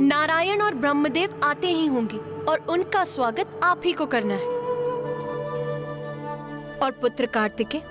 नारायण और ब्रह्मदेव आते ही होंगे और उनका स्वागत आप ही को करना है। और पुत्र कार्तिकेय,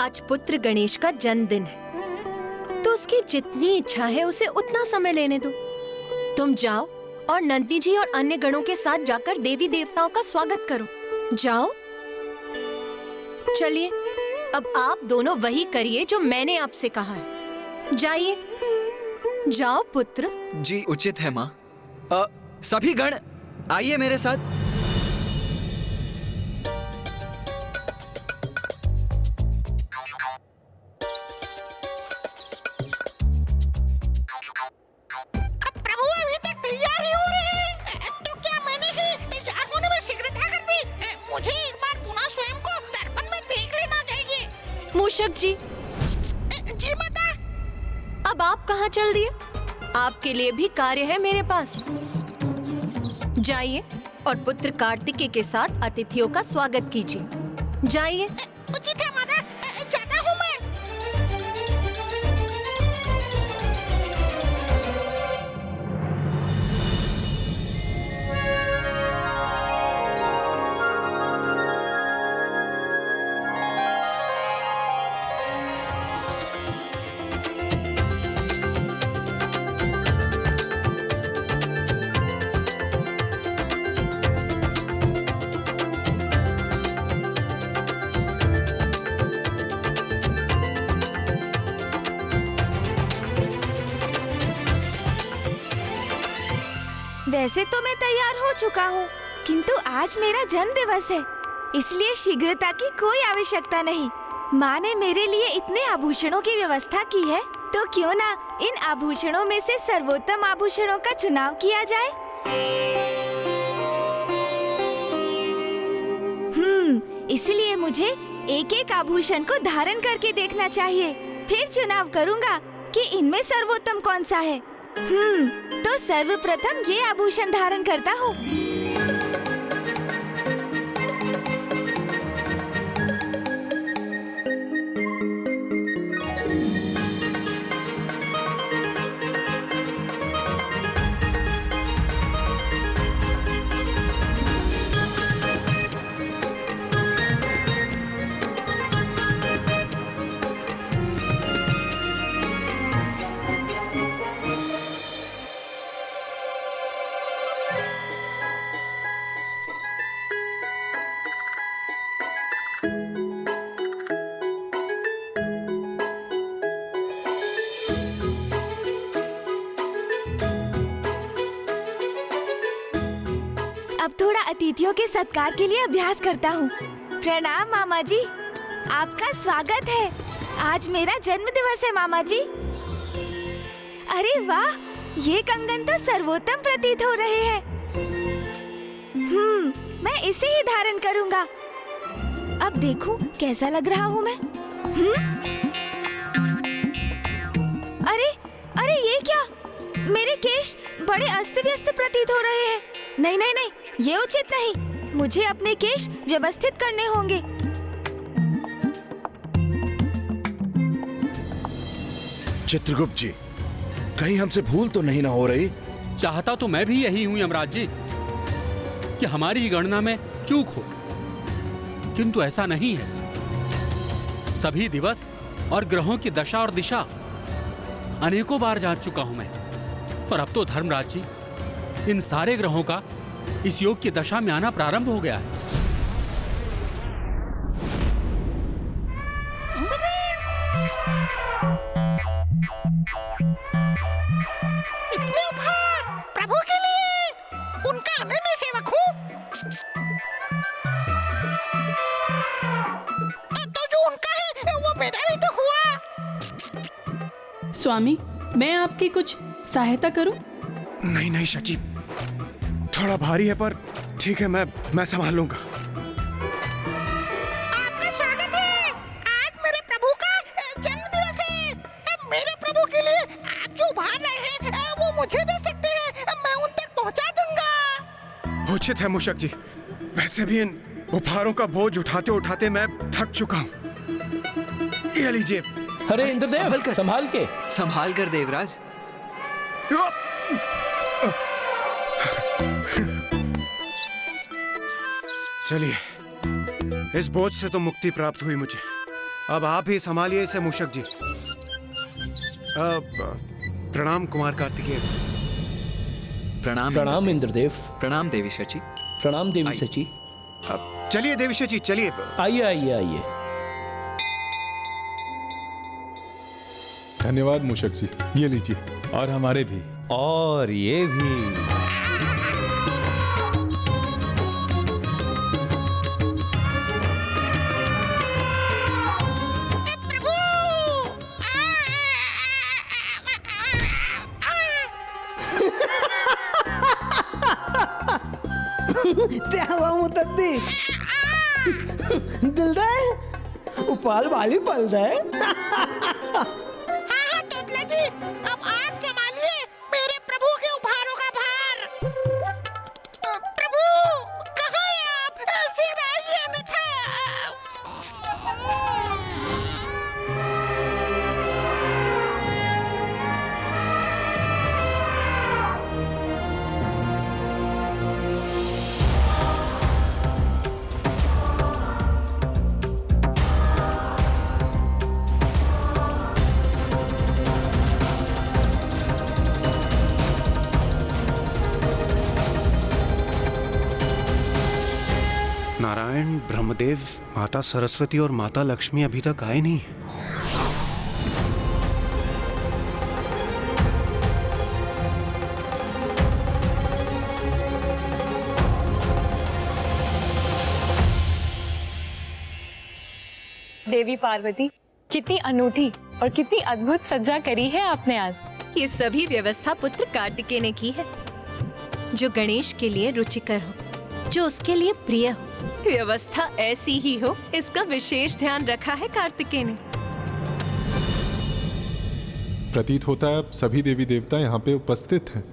आज पुत्र गणेश का जन्मदिन है, तो उसकी जितनी इच्छा है उसे उतना समय लेने दो। तुम जाओ और नंदी जी और अन्य गणों के साथ जाकर देवी देवताओं का स्वागत करो। जाओ। चलिए, अब आप दोनों वही करिए जो मैंने आपसे कहा है। जाइए, जाओ पुत्र। जी उचित है माँ। सभी गण आइए मेरे साथ। प्रभु अभी तक तैयार ही हो रहे हैं, तो क्या मैंने ही तैयार होने में शीघ्रता कर दी? मुझे एक बार पुनः स्वयं को दर्पण में देख लेना चाहिए। मूषक जी। जी माता। अब आप कहाँ चल दिए? आपके लिए भी कार्य है मेरे पास। जाइए और पुत्र कार्तिकेय के साथ अतिथियों का स्वागत कीजिए। जाइए। उचित है माता, जाता हूँ मैं। वैसे तो मैं तैयार हो चुका हूँ, किंतु आज मेरा जन्म दिवस है, इसलिए शीघ्रता की कोई आवश्यकता नहीं। माँ ने मेरे लिए इतने आभूषणों की व्यवस्था की है, तो क्यों ना इन आभूषणों में से सर्वोत्तम आभूषणों का चुनाव किया जाए। इसलिए मुझे एक एक आभूषण को धारण करके देखना चाहिए, फिर चुनाव करूँगा कि इनमें सर्वोत्तम कौन सा है। तो सर्वप्रथम ये आभूषण धारण करता हूँ। अब थोड़ा अतिथियों के सत्कार के लिए अभ्यास करता हूँ। प्रणाम मामा जी, आपका स्वागत है। आज मेरा जन्म दिवस है मामा जी। अरे वाह, ये कंगन तो सर्वोत्तम प्रतीत हो रहे हैं। मैं इसे ही धारण करूँगा। अब देखूं कैसा लग रहा हूँ मैं। अरे अरे ये क्या, मेरे केश बड़े अस्त व्यस्त प्रतीत हो रहे हैं। नहीं नहीं नहीं, ये उचित नहीं। मुझे अपने केश व्यवस्थित करने होंगे। चित्रगुप्त जी, कहीं हमसे भूल तो नहीं ना हो रही? चाहता तो मैं भी यही हूं यमराज जी, कि हमारी गणना में चूक हो, किंतु ऐसा नहीं है। सभी दिवस और ग्रहों की दशा और दिशा अनेकों बार जांच चुका हूं मैं, और अब तो धर्मराज जी, इन सारे ग्रहों का इस योग की दशा में आना प्रारंभ हो गया है। इतने उपहार प्रभु के लिए, उनका अनन्य सेवक हूँ। तो जो उनका है वो मेरा भी तो हुआ। स्वामी, मैं आपकी कुछ सहायता करूं? नहीं नहीं शची, थोड़ा भारी है, पर ठीक है, मैं संभाल लूंगा। आपका स्वागत है। आज मेरे प्रभु का जन्म दिवस है। मेरे प्रभु के लिए आप जो उपहार लाए हैं वो मुझे दे सकते हैं, मैं उन तक पहुंचा दूंगा। उचित है मूषक जी, वैसे भी इन उपहारों का बोझ उठाते उठाते मैं थक चुका हूँ। ये लीजिए। अरे इंद्रदेव, संभाल के। संभाल कर देवराज। चलिए, इस बोझ से तो मुक्ति प्राप्त हुई मुझे। अब आप ही संभालिए इसे मूषक जी। प्रणाम कुमार कार्तिकेय। प्रणाम प्रणाम इंद्रदेव। प्रणाम देवी शची। प्रणाम देवी आइए। सची। चलिए देवीशा जी, चलिए। आइए आइए आइए। धन्यवाद मूषक जी, ये लीजिए, और हमारे भी। और ये भी। तेव्हा मुतद्दी दिलदे उपाल वाली पल दे। हाँ तोतला जी, अब आप संभालिए मेरे प्रभु के उपहारों का भार। प्रभु कहाँ हैं आप? शीघ्र आइए अन्यथा। नारायण, ब्रह्मदेव, माता सरस्वती और माता लक्ष्मी अभी तक आए नहीं। देवी पार्वती, कितनी अनूठी और कितनी अद्भुत सज्जा करी है आपने आज। ये सभी व्यवस्था पुत्र कार्तिकेय ने की है, जो गणेश के लिए रुचिकर हो, जो उसके लिए प्रिय हो। व्यवस्था ऐसी ही हो, इसका विशेष ध्यान रखा है कार्तिकेय ने। प्रतीत होता है अब सभी देवी देवता यहाँ पे उपस्थित हैं।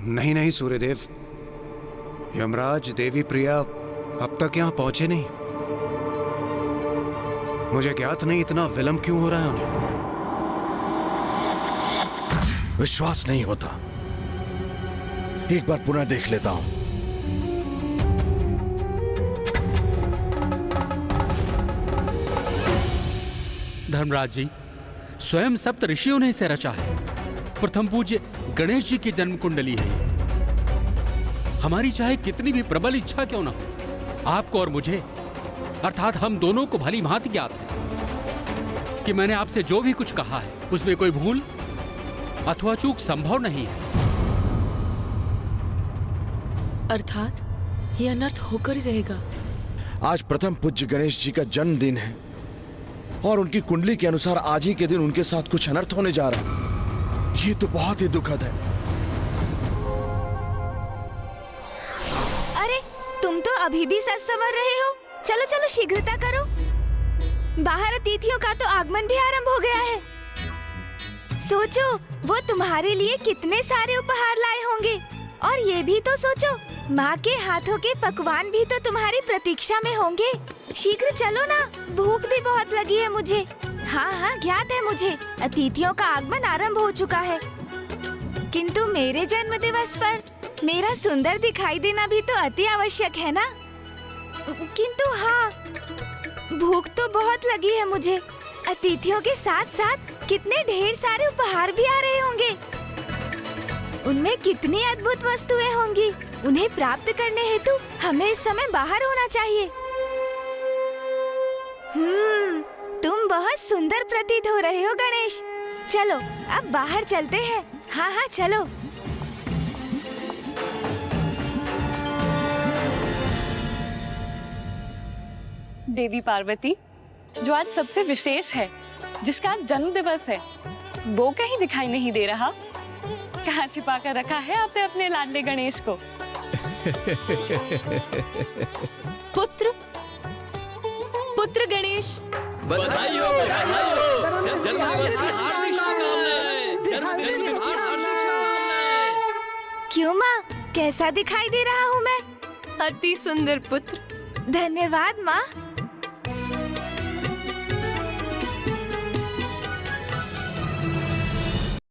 नहीं नहीं सूर्यदेव, यमराज, देवी प्रिया अब तक यहाँ पहुंचे नहीं। मुझे ज्ञात नहीं इतना विलंब क्यों हो रहा है उन्हें। विश्वास नहीं होता, एक बार पुनः देख लेता हूं। धर्मराज जी, स्वयं सप्त ऋषियों ने इसे रचा है। प्रथम पूज्य गणेश जी की जन्म कुंडली है। हमारी चाहे कितनी भी प्रबल इच्छा क्यों ना हो, आपको और मुझे, अर्थात हम दोनों को भली भांति ज्ञात है कि मैंने आपसे जो भी कुछ कहा है उसमें कोई भूल अथवा चूक संभव नहीं है। अर्थात ये अनर्थ होकर ही रहेगा। आज प्रथम पूज्य गणेश जी का जन्मदिन है और उनकी कुंडली के अनुसार आज ही के दिन उनके साथ कुछ अनर्थ होने जा रहा है। ये तो बहुत ही दुखद है। अरे तुम तो अभी भी सच समझ रहे हो। चलो चलो शीघ्रता करो, बाहर अतिथियों का तो आगमन भी आरंभ हो गया है। सोचो वो तुम्हारे लिए कितने सारे उपहार लाए होंगे, और ये भी तो सोचो माँ के हाथों के पकवान भी तो तुम्हारी प्रतीक्षा में होंगे। शीघ्र चलो ना, भूख भी बहुत लगी है मुझे। हाँ हाँ ज्ञात है मुझे, अतिथियों का आगमन आरंभ हो चुका है, किंतु मेरे जन्म दिवस पर मेरा सुंदर दिखाई देना भी तो अति आवश्यक है ना। किंतु हाँ, भूख तो बहुत लगी है मुझे। अतिथियों के साथ साथ कितने ढेर सारे उपहार भी आ रहे होंगे। उनमें कितनी अद्भुत वस्तुएं होंगी। उन्हें प्राप्त करने हेतु हमें इस समय बाहर होना चाहिए। तुम बहुत सुंदर प्रतीत हो रहे हो गणेश। चलो अब बाहर चलते हैं। हाँ हाँ चलो। देवी पार्वती, जो आज सबसे विशेष है, जिसका आज जन्म दिवस है, वो कहीं दिखाई नहीं दे रहा। कहाँ छिपा कर रखा है आपने अपने लाडले गणेश को? पुत्र गणेश, बधाई हो, बधाई हो। जन्मदिवस की हार्दिक शुभकामनाएं। जन्मदिन की हार्दिक शुभकामनाएं। क्यों माँ, कैसा दिखाई दे रहा हूँ मैं? अति सुंदर पुत्र। धन्यवाद माँ।